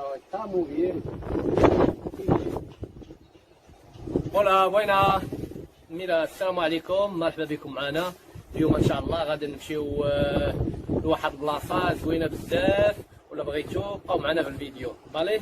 pero está muy bien. Hola, buenas. ميرا السلام عليكم، مرحبا بكم معنا. اليوم ان شاء الله غادي نمشيو لواحد البلاصه زوينه بزاف، ولا بغيتو بقاو معنا في الفيديو. بالي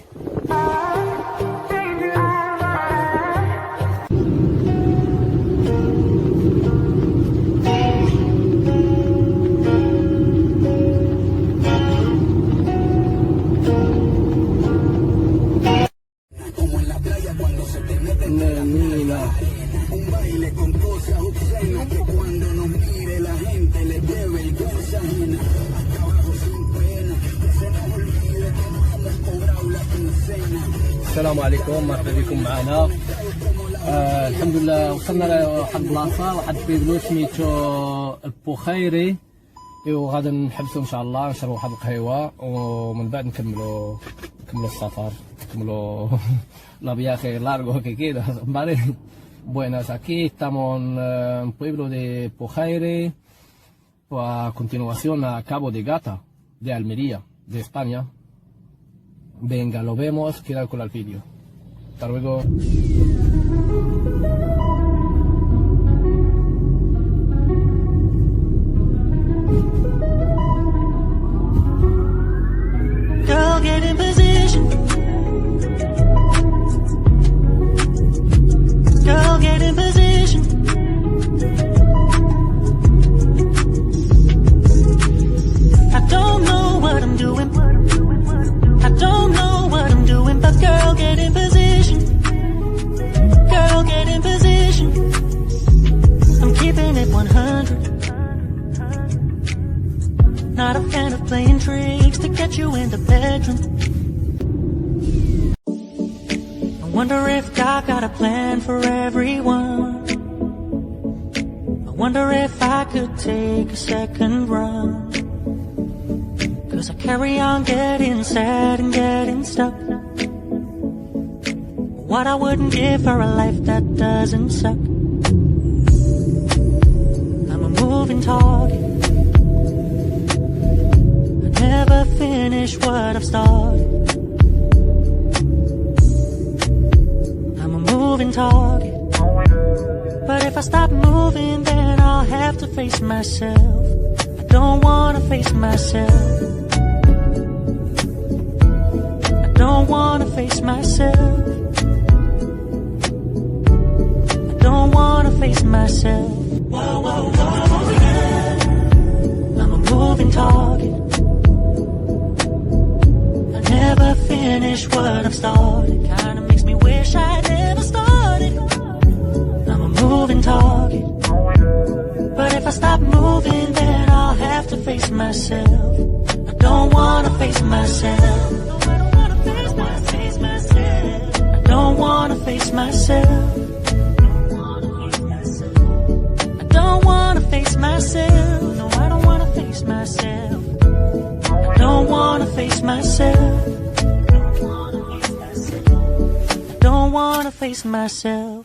السلام عليكم، مرحبا بكم معنا. الحمد لله وصلنا لواحد البلاصه، واحد البيبلو سميتو البخيري، وغادي نحبسو ان شاء الله نشربو واحد القهيوه ومن بعد نكملو السفر، نكملو la viaje largo que queda, ¿vale? Buenas, aquí estamos en un pueblo de Pujaire, a continuación a Cabo de Gata, de Almería, de España. Venga, lo vemos, quedad con el vídeo. Hasta luego. Girl, get in position. Girl, get in position. I don't know what I'm doing. I don't know what I'm doing, but girl, get in position. Girl, get in position. I'm keeping it 100. Not a fan of playing tricks to get you in the bedroom. I wonder if God got a plan for everyone. I wonder if I could take a second run. Cause I carry on getting sad and getting stuck. What I wouldn't give for a life that doesn't suck. I'm a moving target. I never finish what I've started. I'm a moving target. But if I stop moving, then I'll have to face myself. I don't wanna face myself. Don't wanna face myself. I don't wanna face myself. Whoa, whoa, whoa, yeah. I'm a moving target. I never finish what I've started. Kinda makes me wish I never started. I'm a moving target. But if I stop moving, then I'll have to face myself. I don't wanna face myself. I don't wanna face myself. I don't wanna face myself. No, I don't wanna face myself. I don't wanna face myself. I don't wanna face myself.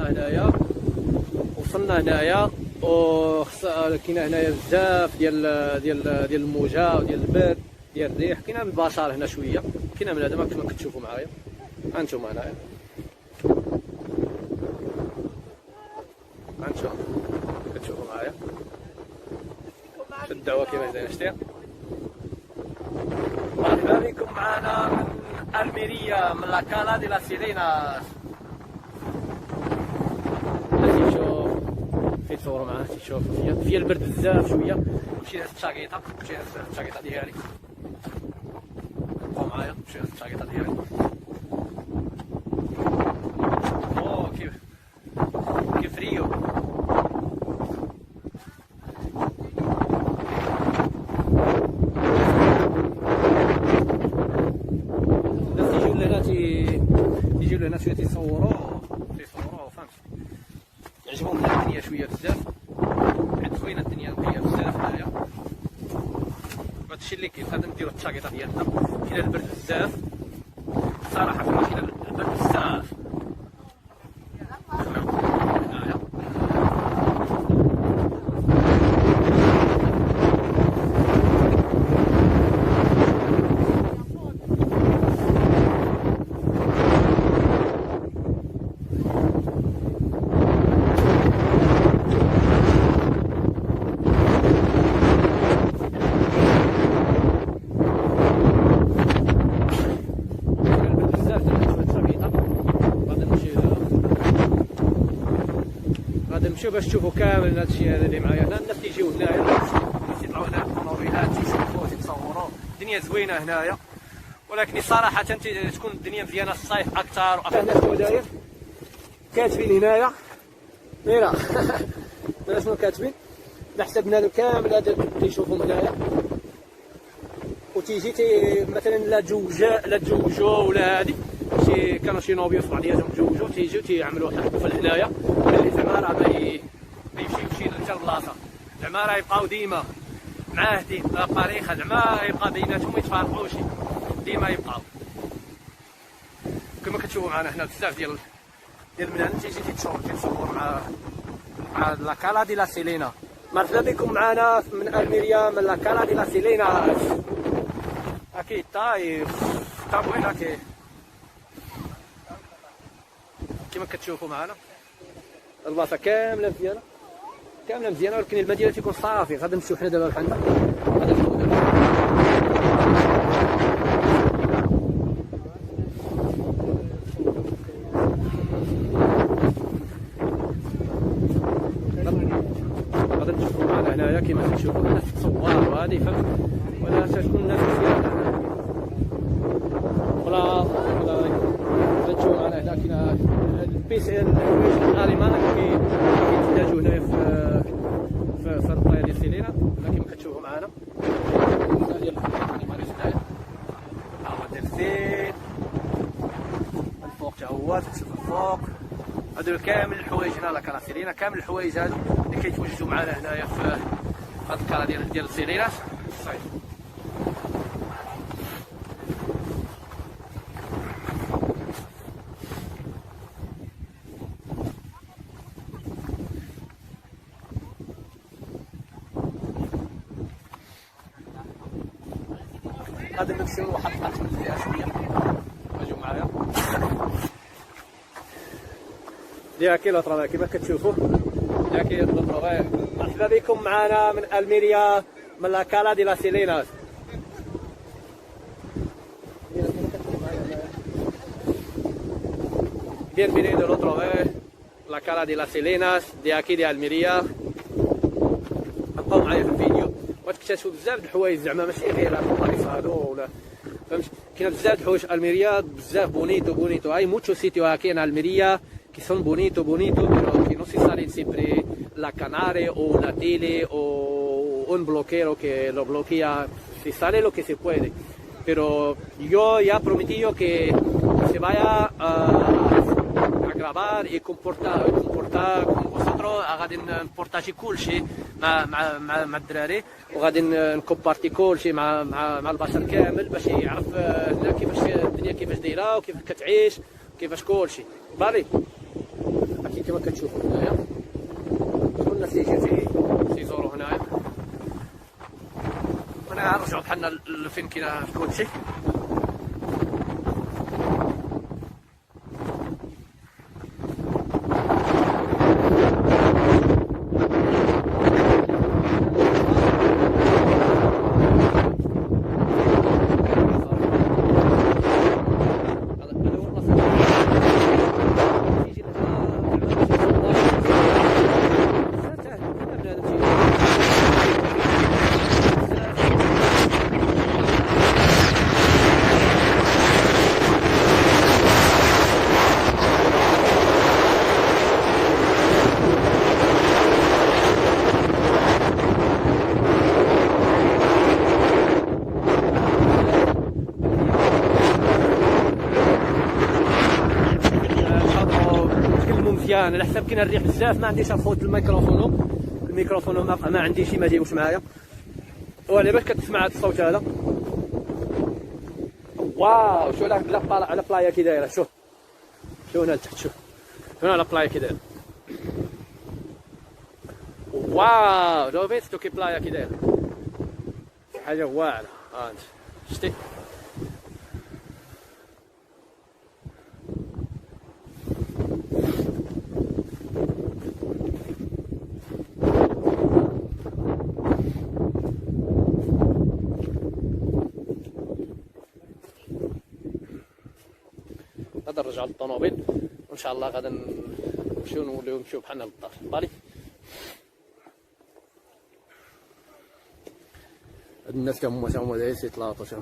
هنايا، وصلنا هنايا كاينه هنايا بزاف ديال الموجه وديال البرد ديال الريح، كاينه من البشر هنا شويه، كاينه من هذا ما كتشوفوا معايا هانتوما هنايا، هانتوما كتشوفوا معايا الدعوه كيفاش دايره شتيها. مرحبا بكم معنا من الميريا، من لا كالا دي لا سيريناس. تيشوف تيتصوروا معاه، تيشوف فيا البرد بزاف شويه، نمشي لهاد الشاكيطه، نمشي لهاد الشاكيطه ديالي، بقاو معايا نمشي لهاد الشاكيطه ديالي. اوه كيف فريو. يجيو لهنا شويه تيصوروا فهمت، يعجبهم الدنيا شويه بزاف، حيت زوينه الدنيا نقيه بزاف هنايا. هادشي اللي كاين، غادي نديرو الشاكيطه ديالنا، كاين البرد بزاف صراحه، كاين البرد بزاف. نمشيو باش تشوفوا كامل هادشي هذا اللي معايا هنا. الناس تيجيو هنايا، الناس تيطلعوا هنا بالطوموبيلات تيشوفوا تيتصوروا، الدنيا زوينه هنايا، ولكن صراحه تكون الدنيا مزيانه الصيف اكثر. هنا شنو داير؟ كاتبين هنايا ميرا شنو كاتبين؟ حسبنا له كامل هذا تيشوفوا هنايا، وتيجي مثلا لا تزوجوا ولا هادي كانوا شي نوبيوس بعضياتهم تزوجوا، تيجيو تيعملوا حفل هنايا، اللي زعما راه ما يمشيوش لحتى البلاصه، زعما راه يبقاو ديما معاهدين لا طريقه، زعما يبقى بيناتهم ما يتفارقوش، ديما يبقاو كما كتشوفوا معنا هنا بزاف ديال المنان. تيجي تيتصور مع لا كالا دي لا سيلينا. مرحبا بكم معنا من الميريا، من لا كالا دي لا سيلينا. اكيد طايف بوين كما كتشوفوا معنا البلاصه كامله مزيانه، ولكن المدينه تيكون صافي. غادي نمشيو حنا دابا بحالنا، غادي نشوفوا معنا هنايا كما كتشوفوا الناس تصور وهادي فهمت، ولا تكون الناس مزيانه ولا تشوفوا معنا هنا كاين البيس الالمان كيتحتاجوا هنايا في البلايا ديال سيلينا، كما كتشوفوا معنا ديال ديال الزيت الفوق تا هو تشوف الفوق. هادو كامل الحوايج هنا لا كالا سيلينا، كامل الحوايج هادو اللي كيتوجدوا معنا هنايا في هاد الكالا ديال سيليناس الصيف. غادي نمشيو لواحد الطاقم فيها شويه، اجيو معايا دياكي لترى كما كتشوفوا دياكي لترى. مرحبا بكم معنا من الميريا، من لا كالا دي لا سيليناس. Bienvenido otra vez la Cala de las Sirenas de aquí de Almería. بقاو معايا في الفيديو وتكتشفوا بزاف د الحوايج، زعما ماشي غير هاد الطريق هادو ولا فهمت، كاين بزاف د الحوايج الميريا بزاف بونيتو. Hay muchos sitios aquí en Almería que son bonito, pero que no se salen siempre la canare o la tele o un bloqueo que lo bloquea. Se sale lo que se puede, pero yo ya prometí que se vaya a grabar y comportar con vosotros. غادي نبورطاجي كلشي مع الدراري، وغادي نكوبارتي كلشي مع البشر كامل باش يعرف هنا كيفاش الدنيا كيفاش دايره وكيفاش كتعيش وكيفاش كلشي. بالي اكيد كما كتشوفوا هنايا شكون الناس اللي تيزوروا هنايا. هنا نرجعوا بحالنا لفين كاين الكوتشي. مزيان على حساب كاين الريح بزاف ما عنديش نفوت الميكروفون ما عنديش ما جايبوش معايا. ولا باش كتسمع هذا الصوت هذا. واو شو على بلايا كي دايره. شوف هنا لتحت. شوف هنا على بلايا كي دايره. واو لو بيتو كي بلايا كي دايره حاجه واعره. شتي غادي نرجعو للطوموبيل وان شاء الله غادي نمشيو بحالنا للدار. بالي هاد الناس هما دايرين سيطلاطو. شوف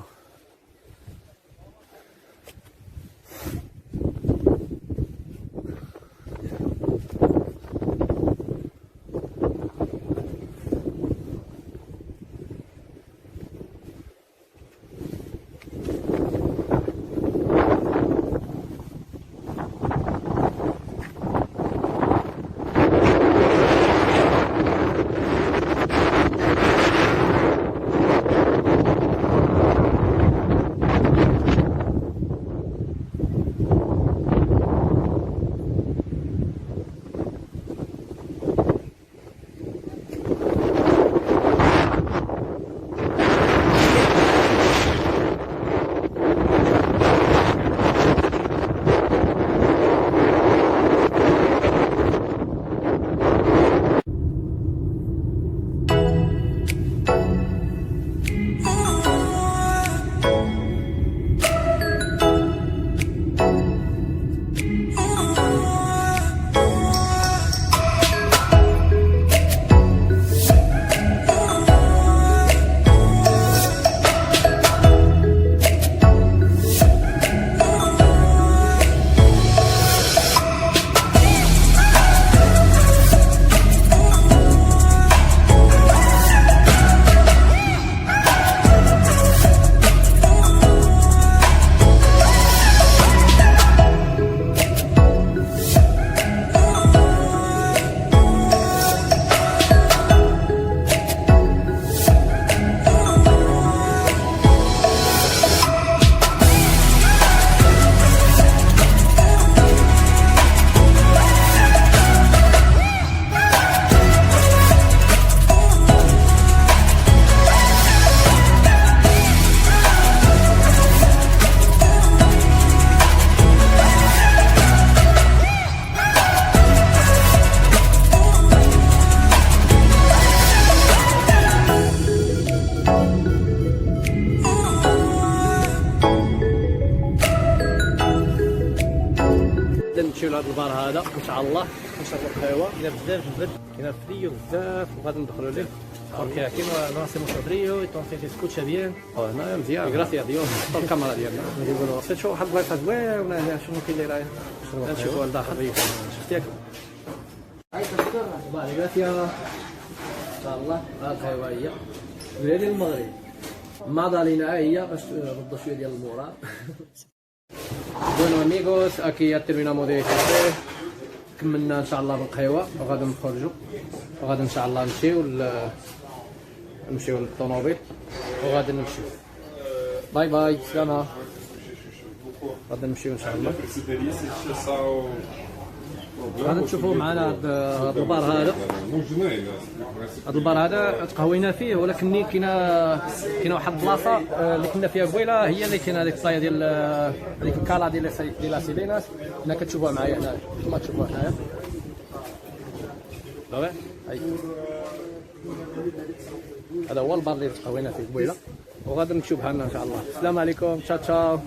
نمشيو لهاد البار هذا ان شاء الله نشربوا القهوه. كاين بزاف البرد كاين فريو بزاف وغادي ندخلوا ليه porque aquí no hacemos frío entonces se escucha bien. هنايا مزيان gracias a Dios. حط الكاميرا ديالنا نقولوا شوفوا واحد البلايصه زوينه هنا شنو كاين اللي راهي نشوفوا ولد اخر شفتيك بالي gracias ان شاء الله. القهوه هي بلاد المغرب مادالينا هي باش نردوا شويه ديال المورال. Bueno amigos, aquí ya terminamos de café. كملنا ان شاء الله بالقهوه وغادي نخرجوا وغادي ان شاء الله نمشيو للطوموبيل وغادي نمشيو. باي باي سلامة. غادي نمشيو ان شاء الله. غادي تشوفوا معنا هذا البار هذا. هذا البار هذا تقهوينا فيه، ولكن كاينه واحد البلاصه اللي كنا فيها قبيله، هي اللي كاينه هذيك الطايه ديال هذيك الكالا ديال سيريناس. هنا كتشوفوها معايا هنا كما تشوفوها هنايا. صافي هاي هذا هو البار اللي تقهوينا فيه قبيله، وغادي نمشيو بحالنا ان شاء الله. السلام عليكم، تشاو تشاو.